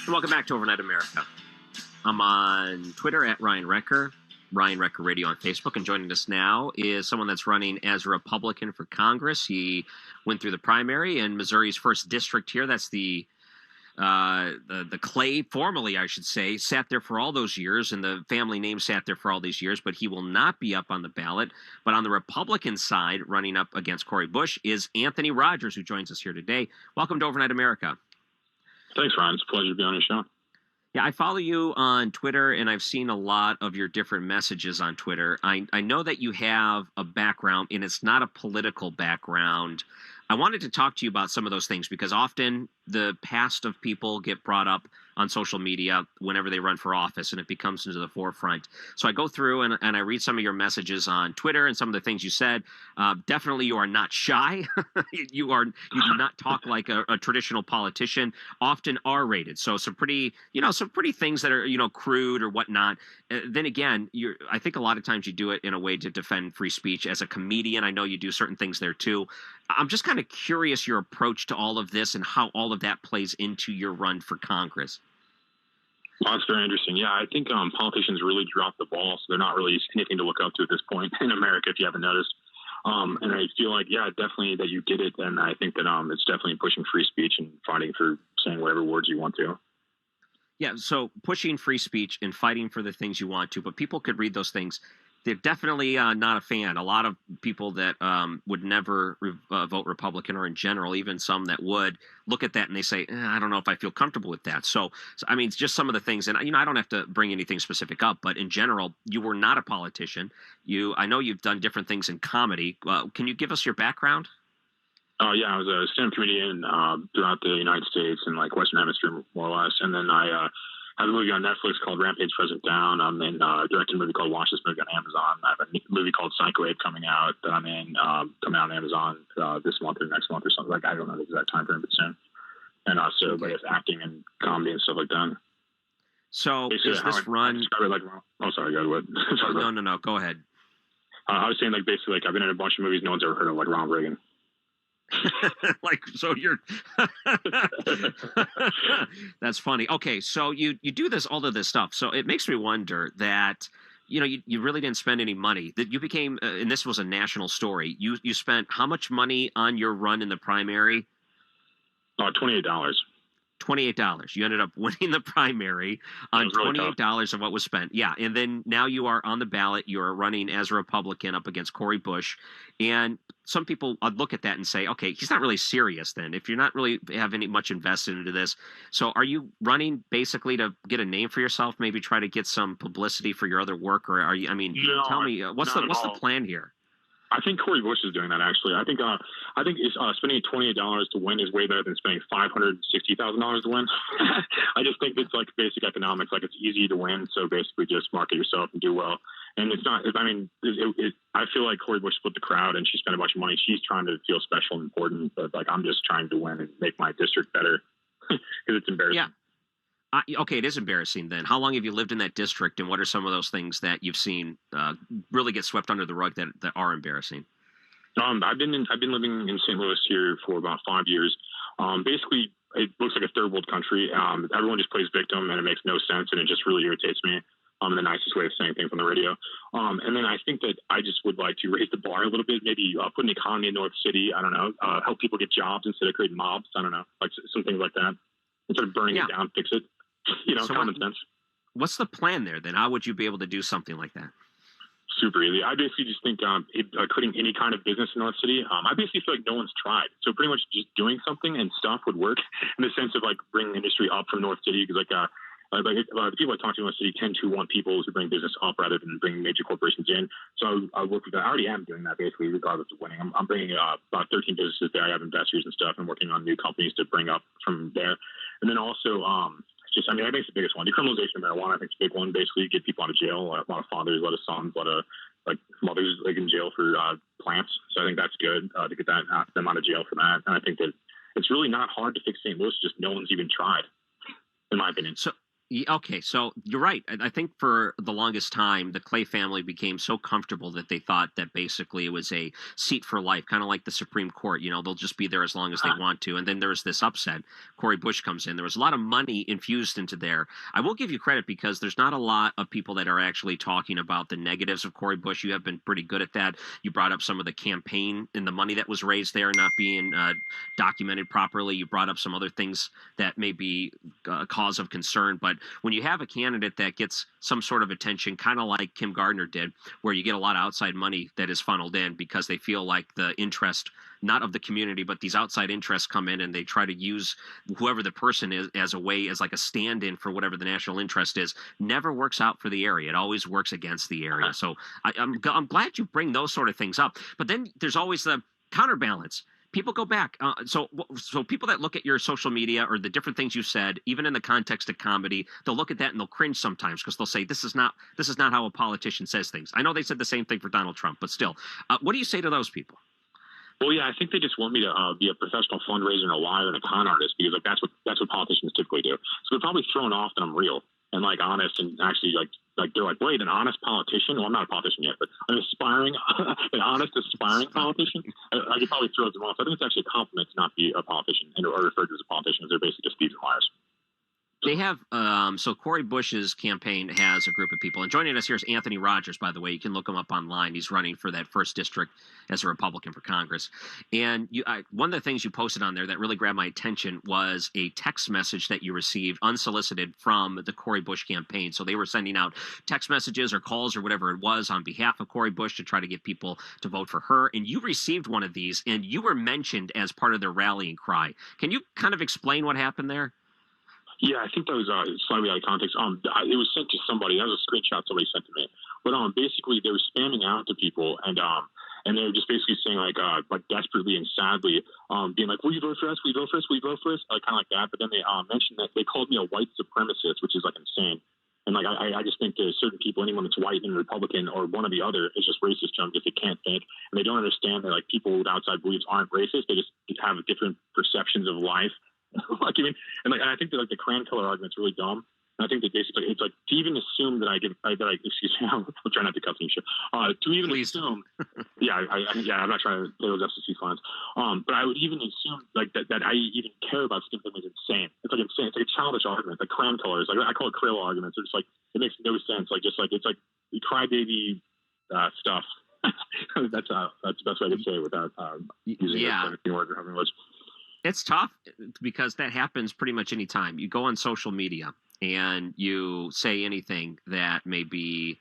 Welcome back to Overnight America. I'm on Twitter at Ryan Recker, Ryan Recker Radio on Facebook, and joining us now is someone that's running as a Republican for Congress. He went through the primary in Missouri's first district here. That's the Clay, formerly I should say, sat there for all those years, and the family name sat there for all these years, but he will not be up on the ballot. But on the Republican side, running up against Cori Bush, is Anthony Rogers, who joins us here today. Welcome to Overnight America. Thanks, Ryan. It's a pleasure to be on your show. Yeah, I follow you on Twitter, and I've seen a lot of your different messages on Twitter. I know that you have a background, and it's not a political background. I wanted to talk to you about some of those things because often the past of people get brought up on social media whenever they run for office, and it becomes into the forefront. So I go through and I read some of your messages on Twitter and some of the things you said. Definitely, you are not shy. You do not talk like a traditional politician. Often R-rated. So some pretty things that are crude or whatnot. Then again, I think a lot of times you do it in a way to defend free speech. As a comedian, I know you do certain things there too. I'm just kind of curious your approach to all of this and how all of that plays into your run for Congress. Well, that's very interesting. Yeah, I think politicians really dropped the ball, so they're not really anything to look up to at this point in America, if you haven't noticed. And I feel like, yeah, definitely that you get it, and I think that it's definitely pushing free speech and fighting for saying whatever words you want to. Yeah, so pushing free speech and fighting for the things you want to, but people could read those things. They're definitely not a fan. A lot of people that would never vote Republican, or in general, even some that would, look at that and they say, I don't know if I feel comfortable with that. So I mean, it's just some of the things. And, I don't have to bring anything specific up, but in general, you were not a politician. I know you've done different things in comedy. Can you give us your background? Yeah, I was a stand-up comedian throughout the United States and like Western Hemisphere, more or less. And then I have a movie on Netflix called Rampage President Down. I'm in directed a movie called Watch This Movie on Amazon. I have a movie called Psycho 8 coming out that I'm in, coming out on Amazon this month or next month or something. Like, I don't know the exact time frame, but soon. And so, okay. But it's acting and comedy and stuff like that. So is this run? Oh, sorry, go ahead. Sorry, no, go ahead. I was saying, like, basically, like, I've been in a bunch of movies no one's ever heard of, like Ronald Reagan. So you're that's funny. Okay, so you do all of this stuff, so it makes me wonder that you really didn't spend any money, that you became and this was a national story. You spent how much money on your run in the primary? $28. $28. You ended up winning the primary on $28 of what was spent. Yeah, and then now you are on the ballot. You are running as a Republican up against Cori Bush, and some people look at that and say, okay, he's not really serious then, if you're not really having much invested into this. So are you running basically to get a name for yourself, maybe try to get some publicity for your other work, or are you, tell me, what's the plan here? I think Cori Bush is doing that, actually. I think it's, spending $28 to win is way better than spending $560,000 to win. I just think it's like basic economics. Like, it's easy to win, so basically just market yourself and do well. And it's not. I feel like Cori Bush split the crowd, and she spent a bunch of money. She's trying to feel special and important, but like, I'm just trying to win and make my district better because it's embarrassing. Yeah. Okay, it is embarrassing then. How long have you lived in that district, and what are some of those things that you've seen really get swept under the rug that are embarrassing? I've been living in St. Louis here for about 5 years. Basically, it looks like a third world country. Everyone just plays victim, and it makes no sense, and it just really irritates me. The nicest way of saying things on the radio. And then I think that I just would like to raise the bar a little bit, maybe put an economy in North City. I don't know, help people get jobs instead of creating mobs. I don't know, like some things like that. Instead of burning it down, fix it. So common sense. What's the plan there then? How would you be able to do something like that? Super easy. I basically just think creating any kind of business in North City, I basically feel like no one's tried. So pretty much just doing something and stuff would work in the sense of like bringing industry up from North City, because the people I talk to in North City tend to want people to bring business up rather than bring major corporations in. So I work with that. I already am doing that basically, regardless of winning. I'm bringing about 13 businesses there. I have investors and stuff, and working on new companies to bring up from there. And then also, I think it's the biggest one. Decriminalization of marijuana, I think, is a big one. Basically, get people out of jail. A lot of fathers, a lot of sons, a lot of mothers in jail for plants. So I think that's good to get them out of jail for that. And I think that it's really not hard to fix St. Louis. Just no one's even tried, in my opinion. Okay, so you're right. I think for the longest time, the Clay family became so comfortable that they thought that basically it was a seat for life, kind of like the Supreme Court. You know, they'll just be there as long as they want to. And then there was this upset. Corey Bush comes in. There was a lot of money infused into there. I will give you credit because there's not a lot of people that are actually talking about the negatives of Corey Bush. You have been pretty good at that. You brought up some of the campaign and the money that was raised there not being documented properly. You brought up some other things that may be a cause of concern. But when you have a candidate that gets some sort of attention, kind of like Kim Gardner did, where you get a lot of outside money that is funneled in because they feel like the interest, not of the community, but these outside interests come in and they try to use whoever the person is as a way, as like a stand-in for whatever the national interest is, never works out for the area. It always works against the area. So I'm glad you bring those sort of things up. But then there's always the counterbalance. People go back. So people that look at your social media or the different things you said, even in the context of comedy, they'll look at that and they'll cringe sometimes because they'll say this is not how a politician says things. I know they said the same thing for Donald Trump, but still, what do you say to those people? Well, yeah, I think they just want me to be a professional fundraiser and a liar and a con artist because like that's what politicians typically do. So they're probably thrown off that I'm real and like honest and actually like they're like, wait, an honest politician? Well, I'm not a politician yet, but an aspiring, an honest aspiring politician. I could probably throw them off. I think it's actually a compliment to not be a politician and or referred to as a politician. They're basically just thieves and liars. They have so Corey Bush's campaign has a group of people, and joining us here is Anthony Rogers. By the way, you can look him up online. He's running for that first district as a Republican for Congress. And one of the things you posted on there that really grabbed my attention was a text message that you received unsolicited from the Corey Bush campaign. So they were sending out text messages or calls or whatever it was on behalf of Corey Bush to try to get people to vote for her. And you received one of these, and you were mentioned as part of their rallying cry. Can you kind of explain what happened there? Yeah, I think that was slightly out of context. It was sent to somebody. That was a screenshot somebody sent to me. But basically they were spamming out to people, and they were just basically saying like desperately and sadly, being like, "Will you vote for us? Will you vote for us? Will you vote for us?" Kind of like that. But then they mentioned that they called me a white supremacist, which is like insane. And like I just think there's certain people, anyone that's white and Republican or one or the other, is just racist to them because they can't think and they don't understand that like people with outside beliefs aren't racist. They just have different perceptions of life. Like, I mean, and I think that like the crayon color argument's really dumb. And I think that basically it's like to even assume that excuse me, I'm trying not to cuss and shit. To even Please. assume, I'm not trying to play those FCC funds. But I would even assume like that I even care about skin tone is insane. It's like insane. It's like a childish argument. Like crayon colors, like I call it Crayola arguments. It's like it makes no sense. Like just like it's like crybaby stuff. That's the best way I could say it without using a word or having words. It's tough because that happens pretty much any time. You go on social media and you say anything that may be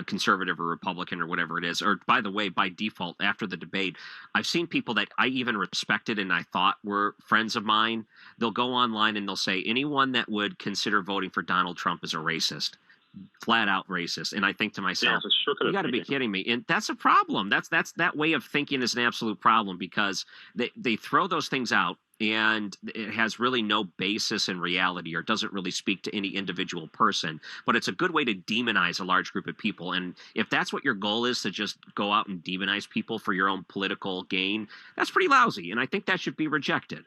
conservative or Republican or whatever it is. Or, by the way, by default, after the debate, I've seen people that I even respected and I thought were friends of mine. They'll go online and they'll say, anyone that would consider voting for Donald Trump is a racist. Flat out racist. And I think to myself, you got to be kidding me. And that's a problem. That way of thinking is an absolute problem because they throw those things out and it has really no basis in reality or doesn't really speak to any individual person. But it's a good way to demonize a large group of people. And if that's what your goal is, to just go out and demonize people for your own political gain, that's pretty lousy. And I think that should be rejected.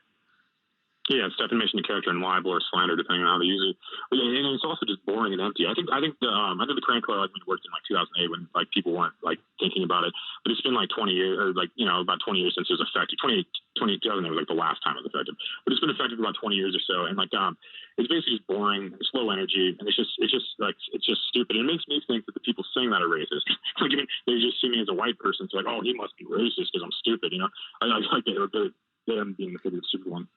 Yeah, it's defamation of character and libel or slander, depending on how they use it. And it's also just boring and empty. I think the crayon color argument worked in like 2008 when like people weren't like thinking about it. But it's been like 20 years, or like about 20 years since it was effective. 2008 was like the last time it was effective. But it's been effective about 20 years or so. And like it's basically just boring, it's low energy, and it's just stupid. And it makes me think that the people saying that are racist. Like they just see me as a white person, so like, oh, he must be racist because I'm stupid. I like them being the stupid one.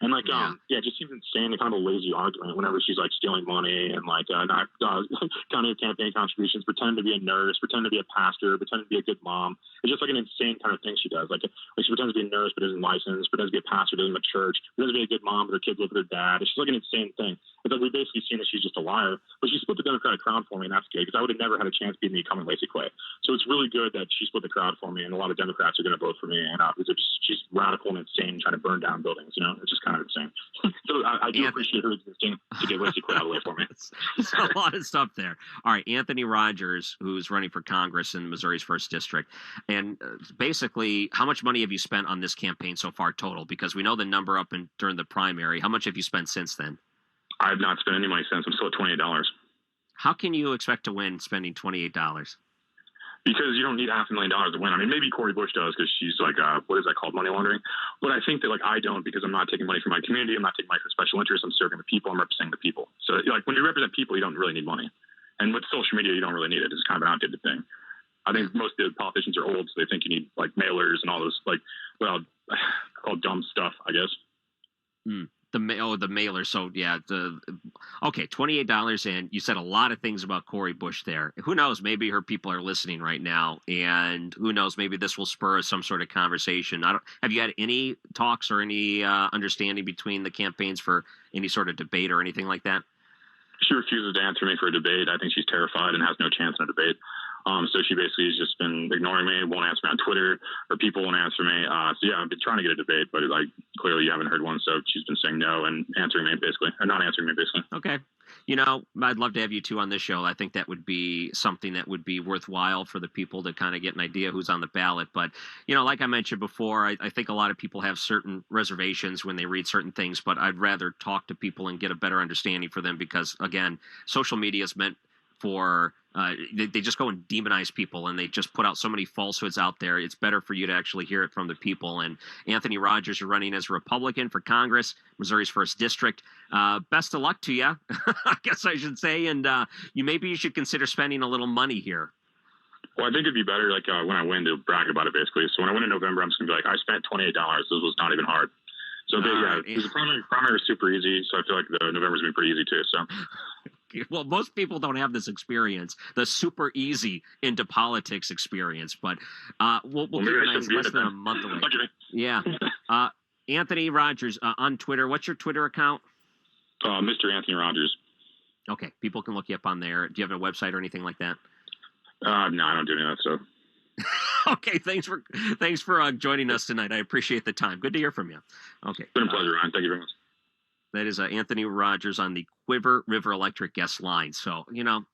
And like, just even saying the kind of a lazy argument whenever she's like stealing money and like not counting her campaign contributions, pretending to be a nurse, pretending to be a pastor, pretending to be a good mom. It's just like an insane kind of thing she does. Like she pretends to be a nurse but isn't licensed, pretends to be a pastor, doesn't go to church, pretends to be a good mom but her kids live with her dad. It's just like an insane thing. It's like we've basically seen that she's just a liar, but she split the Democratic crowd for me, and that's good because I would have never had a chance beating the incumbent Lacey Clay. So it's really good that she split the crowd for me, and a lot of Democrats are going to vote for me, and because she's radical and insane, trying to burn down buildings. It's just kind of insane. So I do appreciate her existing to get Lacey Clay out of the way for me. It's a lot of stuff there. All right, Anthony Rogers, who's running for Congress in Missouri's first district, and basically, how much money have you spent on this campaign so far total? Because we know the number up during the primary. How much have you spent since then? I have not spent any money since. I'm still at $28. How can you expect to win spending $28? Because you don't need $500,000 to win. I mean, maybe Cori Bush does because she's like, what is that called, money laundering? But I think that like I don't because I'm not taking money from my community. I'm not taking money for special interests. I'm serving the people. I'm representing the people. So like when you represent people, you don't really need money. And with social media, you don't really need it. It's kind of an outdated thing. I think most of the politicians are old, so they think you need like mailers and all those like, well, called dumb stuff, I guess. Mm. The mailer. So yeah, okay, $28, and you said a lot of things about Cori Bush there. Who knows? Maybe her people are listening right now, and who knows? Maybe this will spur some sort of conversation. Have you had any talks or any understanding between the campaigns for any sort of debate or anything like that? She refuses to answer me for a debate. I think she's terrified and has no chance in a debate. So she basically has just been ignoring me, won't answer me on Twitter, or people won't answer me. So yeah, I've been trying to get a debate, but like clearly you haven't heard one. So she's been saying no and answering me basically, or not answering me basically. Okay. You know, I'd love to have you two on this show. I think that would be something that would be worthwhile for the people to kind of get an idea who's on the ballot. But, you know, like I mentioned before, I think a lot of people have certain reservations when they read certain things, but I'd rather talk to people and get a better understanding for them because, again, social media is meant for they just go and demonize people and they just put out so many falsehoods out there. It's better for you to actually hear it from the people. And Anthony Rogers, you're running as a Republican for Congress, Missouri's 1st District. Best of luck to you, I guess I should say. And maybe you should consider spending a little money here. Well, I think it'd be better like when I win to brag about it basically. So when I win in November, I'm just gonna be like, I spent $28. This was not even hard. So yeah, the primary was super easy. So I feel like the November's gonna be pretty easy too. So. Well, most people don't have this experience, the super easy into politics experience, but we'll keep an eye. It's less than a month away. Okay. Yeah. Anthony Rogers on Twitter. What's your Twitter account? Mr. Anthony Rogers. Okay. People can look you up on there. Do you have a website or anything like that? No, I don't do any of that stuff. Okay. Thanks for joining us tonight. I appreciate the time. Good to hear from you. Okay. It's been a pleasure, Ryan. Thank you very much. That is Anthony Rogers on the Quiver River Electric guest line. So, you know,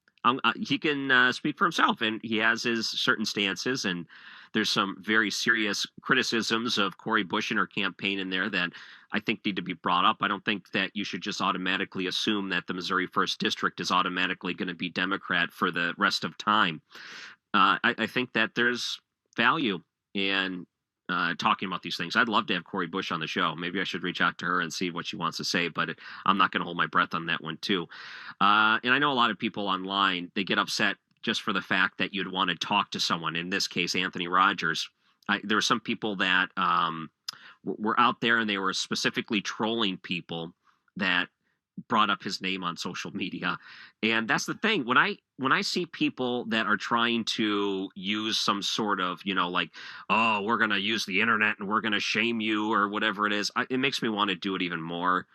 he can speak for himself, and he has his certain stances. And there's some very serious criticisms of Cori Bush and her campaign in there that I think need to be brought up. I don't think that you should just automatically assume that the Missouri 1st District is automatically going to be Democrat for the rest of time. I think that there's value in talking about these things. I'd love to have Cori Bush on the show. Maybe I should reach out to her and see what she wants to say, but I'm not going to hold my breath on that one too. And I know a lot of people online, they get upset just for the fact that you'd want to talk to someone. In this case, Anthony Rogers. There were some people that were out there and they were specifically trolling people that brought up his name on social media. And that's the thing. When I see people that are trying to use some sort of, you know, like, oh, we're going to use the internet and we're going to shame you or whatever it is, it makes me want to do it even more.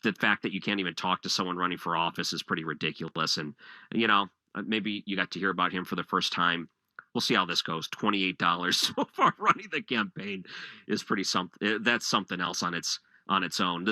The fact that you can't even talk to someone running for office is pretty ridiculous. And, you know, maybe you got to hear about him for the first time. We'll see how this goes. $28 so far running the campaign is pretty something. That's something else on its own.